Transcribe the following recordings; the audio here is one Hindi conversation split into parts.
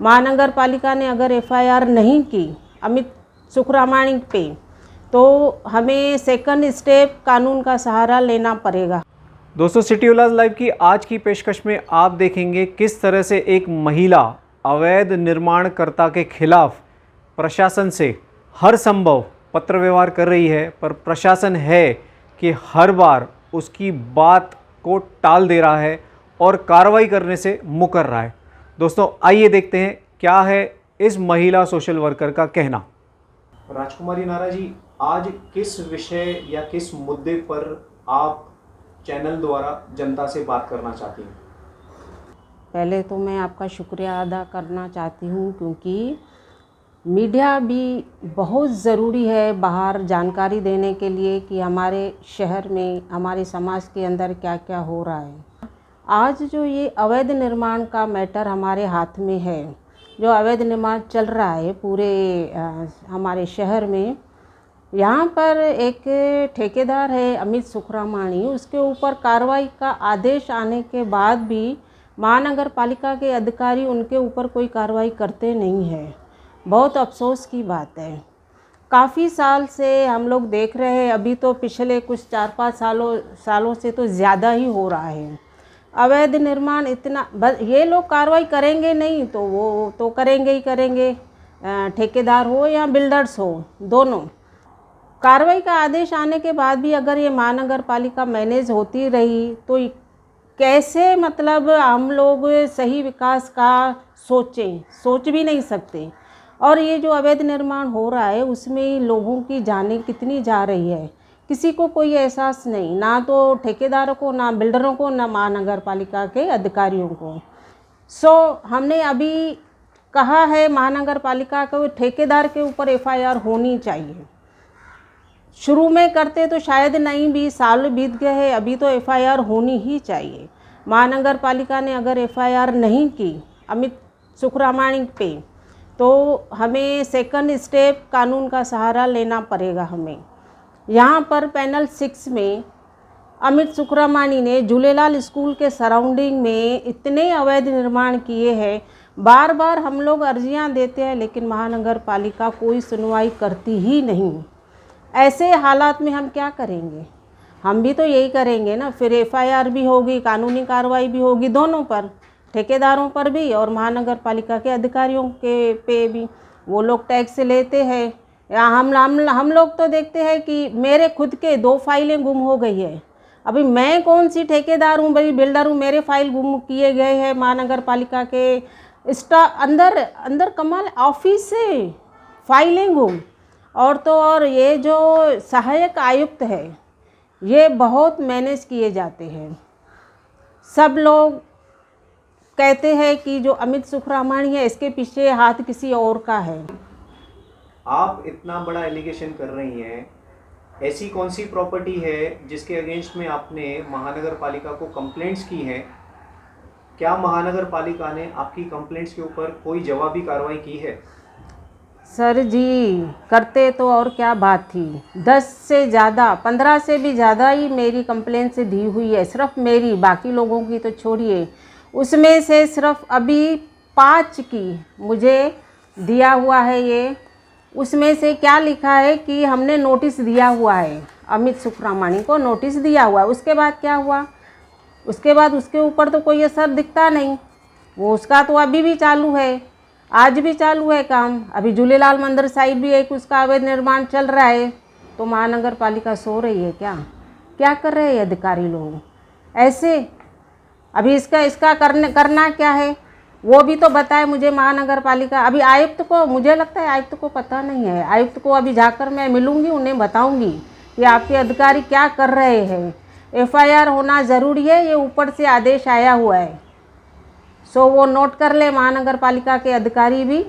महानगर पालिका ने अगर एफआईआर नहीं की अमित सुखरामाणी पे, तो हमें सेकंड स्टेप कानून का सहारा लेना पड़ेगा। दोस्तों, सिटी उल्लास लाइव की आज की पेशकश में आप देखेंगे किस तरह से एक महिला अवैध निर्माणकर्ता के खिलाफ प्रशासन से हर संभव पत्र व्यवहार कर रही है, पर प्रशासन है कि हर बार उसकी बात को टाल दे रहा है और कार्रवाई करने से मुकर रहा है। दोस्तों, आइए देखते हैं क्या है इस महिला सोशल वर्कर का कहना। राजकुमारी नारा जी, आज किस विषय या किस मुद्दे पर आप चैनल द्वारा जनता से बात करना चाहती हैं? पहले तो मैं आपका शुक्रिया अदा करना चाहती हूँ, क्योंकि मीडिया भी बहुत ज़रूरी है बाहर जानकारी देने के लिए कि हमारे शहर में, हमारे समाज के अंदर क्या क्या हो रहा है। आज जो ये अवैध निर्माण का मैटर हमारे हाथ में है, जो अवैध निर्माण चल रहा है पूरे हमारे शहर में, यहाँ पर एक ठेकेदार है अमित सुखरामाणी, उसके ऊपर कार्रवाई का आदेश आने के बाद भी महानगर पालिका के अधिकारी उनके ऊपर कोई कार्रवाई करते नहीं हैं। बहुत अफसोस की बात है। काफ़ी साल से हम लोग देख रहे हैं, अभी तो पिछले कुछ 4-5 सालों से तो ज़्यादा ही हो रहा है अवैध निर्माण। इतना ये लोग कार्रवाई करेंगे नहीं तो वो तो करेंगे ही करेंगे, ठेकेदार हो या बिल्डर्स हो, दोनों। कार्रवाई का आदेश आने के बाद भी अगर ये महानगर पालिका मैनेज होती रही तो कैसे, मतलब हम लोग सही विकास का सोच भी नहीं सकते। और ये जो अवैध निर्माण हो रहा है उसमें लोगों की जानें कितनी जा रही है, किसी को कोई एहसास नहीं, ना तो ठेकेदारों को, ना बिल्डरों को, ना महानगर पालिका के अधिकारियों को। हमने अभी कहा है महानगर पालिका को ठेकेदार के ऊपर एफआईआर होनी चाहिए। शुरू में करते तो शायद नहीं, भी साल बीत गए हैं, अभी तो एफआईआर होनी ही चाहिए। महानगर पालिका ने अगर एफआईआर नहीं की अमित सुखरामाणी पे, तो हमें सेकंड स्टेप कानून का सहारा लेना पड़ेगा हमें। यहाँ पर पैनल 6 में अमित सुखरामाणी ने झूलेलाल स्कूल के सराउंडिंग में इतने अवैध निर्माण किए हैं। बार बार हम लोग अर्जियाँ देते हैं, लेकिन महानगर पालिका कोई सुनवाई करती ही नहीं। ऐसे हालात में हम क्या करेंगे? हम भी तो यही करेंगे ना, फिर एफआईआर भी होगी, कानूनी कार्रवाई भी होगी, दोनों पर, ठेकेदारों पर भी और महानगर पालिका के अधिकारियों के पे भी। वो लोग टैक्स लेते हैं, या हम लोग तो देखते हैं कि मेरे खुद के 2 फाइलें गुम हो गई है। अभी मैं कौन सी ठेकेदार हूँ, बड़ी बिल्डर हूँ, मेरे फाइल गुम किए गए हैं महानगर पालिका के अंदर कमाल ऑफिस से फाइलें गुम। और तो और ये जो सहायक आयुक्त है, ये बहुत मैनेज किए जाते हैं। सब लोग कहते हैं कि जो अमित सुखरामाणी है इसके पीछे हाथ किसी और का है। आप इतना बड़ा एलिगेशन कर रही हैं, ऐसी कौन सी प्रॉपर्टी है जिसके अगेंस्ट में आपने महानगर पालिका को कंप्लेंट्स की हैं? क्या महानगर पालिका ने आपकी कंप्लेंट्स के ऊपर कोई जवाबी कार्रवाई की है? सर जी, करते तो और क्या बात थी। 10 से ज़्यादा, 15 से भी ज़्यादा ही मेरी कंप्लेंट से दी हुई है, सिर्फ मेरी, बाकी लोगों की तो छोड़िए। उसमें से सिर्फ अभी 5 की मुझे दिया हुआ है। ये उसमें से क्या लिखा है कि हमने नोटिस दिया हुआ है, अमित सुखरामाणी को नोटिस दिया हुआ है। उसके बाद क्या हुआ? उसके बाद उसके ऊपर तो कोई असर दिखता नहीं। वो उसका तो अभी भी चालू है, आज भी चालू है काम। अभी झूलेलाल मंदिर साइड भी एक उसका अवैध निर्माण चल रहा है। तो महानगर पालिका सो रही है क्या? क्या कर रहे हैं अधिकारी लोग ऐसे? अभी इसका करना क्या है वो भी तो बताए मुझे महानगर पालिका। अभी आयुक्त को, मुझे लगता है आयुक्त को पता नहीं है। आयुक्त को अभी जाकर मैं मिलूंगी, उन्हें बताऊंगी कि आपके अधिकारी क्या कर रहे हैं। एफआईआर होना ज़रूरी है, ये ऊपर से आदेश आया हुआ है। सो वो नोट कर ले महानगर पालिका के अधिकारी भी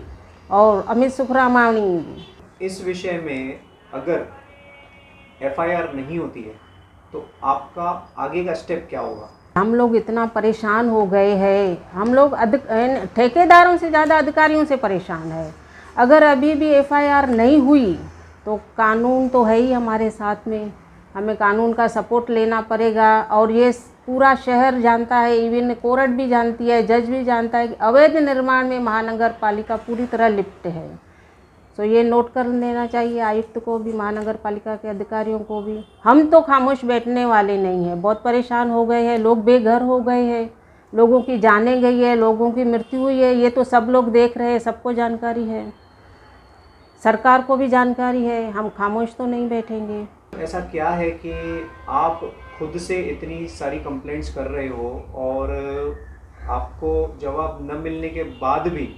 और अमित सुखरामाणी भी। इस विषय में अगर एफआईआर नहीं होती है तो आपका आगे का स्टेप क्या होगा? हम लोग इतना परेशान हो गए हैं, हम लोग ठेकेदारों से ज़्यादा अधिकारियों से परेशान है। अगर अभी भी एफआईआर नहीं हुई तो कानून तो है ही हमारे साथ में। हमें कानून का सपोर्ट लेना पड़ेगा। और ये पूरा शहर जानता है, इवन कोर्ट भी जानती है, जज भी जानता है कि अवैध निर्माण में महानगर पालिका पूरी तरह लिप्त है। तो ये नोट कर लेना चाहिए आयुक्त को भी, महानगर पालिका के अधिकारियों को भी। हम तो खामोश बैठने वाले नहीं हैं, बहुत परेशान हो गए हैं, लोग बेघर हो गए हैं, लोगों की जानें गई है, लोगों की मृत्यु हुई है, ये तो सब लोग देख रहे हैं, सबको जानकारी है, सरकार को भी जानकारी है। हम खामोश तो नहीं बैठेंगे। ऐसा क्या है कि आप खुद से इतनी सारी कंप्लेंट्स कर रहे हो और आपको जवाब न मिलने के बाद भी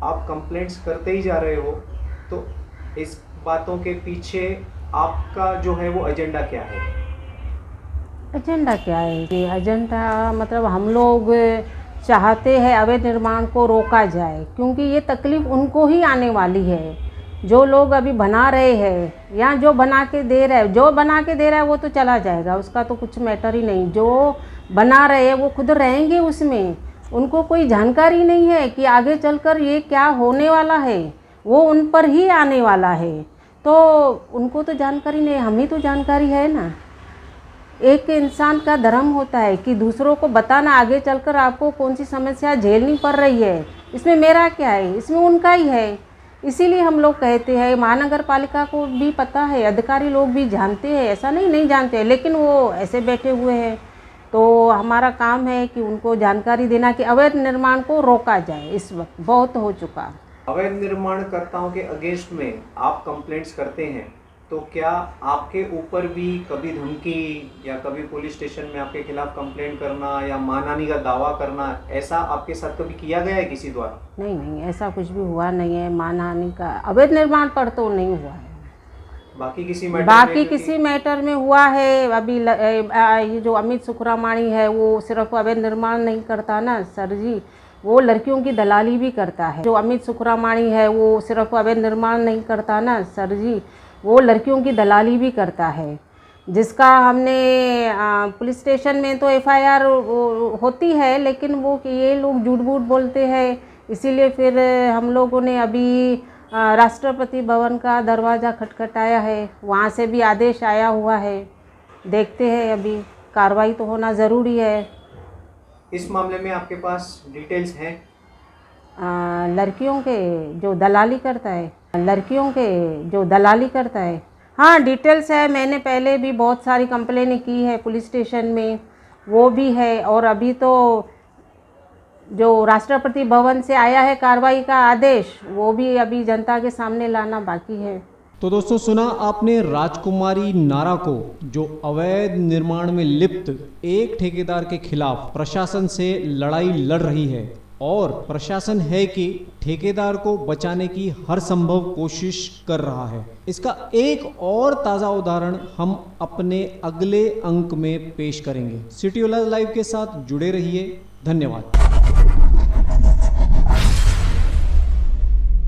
आप कंप्लेंट्स करते ही जा रहे हो, तो इस बातों के पीछे आपका जो है वो एजेंडा क्या है? एजेंडा क्या है? ये एजेंडा मतलब हम लोग चाहते हैं अवैध निर्माण को रोका जाए, क्योंकि ये तकलीफ़ उनको ही आने वाली है जो लोग अभी बना रहे हैं, या जो बना के दे रहा है। जो बना के दे रहा है वो तो चला जाएगा, उसका तो कुछ मैटर ही नहीं। जो बना रहे हैं वो खुद रहेंगे उसमें, उनको कोई जानकारी नहीं है कि आगे चलकर ये क्या होने वाला है, वो उन पर ही आने वाला है, तो उनको तो जानकारी नहीं है, हम ही तो जानकारी है ना। एक इंसान का धर्म होता है कि दूसरों को बताना आगे चलकर आपको कौन सी समस्या झेलनी पड़ रही है, इसमें मेरा क्या है, इसमें उनका ही है। इसीलिए हम लोग कहते हैं, महानगर पालिका को भी पता है, अधिकारी लोग भी जानते हैं, ऐसा नहीं जानते हैं, लेकिन वो ऐसे बैठे हुए हैं। तो हमारा काम है कि उनको जानकारी देना कि अवैध निर्माण को रोका जाए। इस वक्त बहुत हो चुका। अवैध निर्माणकर्ताओं के अगेंस्ट में आप कंप्लेंट्स करते हैं, तो क्या आपके ऊपर भी कभी धमकी या कभी पुलिस स्टेशन में आपके खिलाफ कंप्लेंट करना या मानहानि का दावा करना, ऐसा आपके साथ कभी किया गया है किसी द्वारा? नहीं, ऐसा कुछ भी हुआ नहीं है। मानहानि का अवैध निर्माण पर तो नहीं हुआ है। बाकी किसी मैटर में हुआ है। अभी ये जो अमित सुखरामाणी है वो सिर्फ अवैध निर्माण नहीं करता ना सर जी, वो लड़कियों की दलाली भी करता है। जो अमित सुखरामाणी है वो सिर्फ अवैध निर्माण नहीं करता ना सर जी, वो लड़कियों की दलाली भी करता है, जिसका हमने पुलिस स्टेशन में तो FIR होती है, लेकिन वो कि ये लोग झूठ मूठ बोलते हैं। इसीलिए फिर हम लोगों ने अभी राष्ट्रपति भवन का दरवाज़ा खटखटाया है, वहाँ से भी आदेश आया हुआ है। देखते हैं, अभी कार्रवाई तो होना ज़रूरी है। इस मामले में आपके पास डिटेल्स हैं? लड़कियों के जो दलाली करता है, हाँ डिटेल्स है। मैंने पहले भी बहुत सारी कंप्लेनें की है पुलिस स्टेशन में, वो भी है। और अभी तो जो राष्ट्रपति भवन से आया है कार्रवाई का आदेश, वो भी अभी जनता के सामने लाना बाकी है। तो दोस्तों, सुना आपने राजकुमारी नारा को, जो अवैध निर्माण में लिप्त एक ठेकेदार के खिलाफ प्रशासन से लड़ाई लड़ रही है, और प्रशासन है कि ठेकेदार को बचाने की हर संभव कोशिश कर रहा है। इसका एक और ताज़ा उदाहरण हम अपने अगले अंक में पेश करेंगे। सिटी लाइव के साथ जुड़े रहिए। धन्यवाद।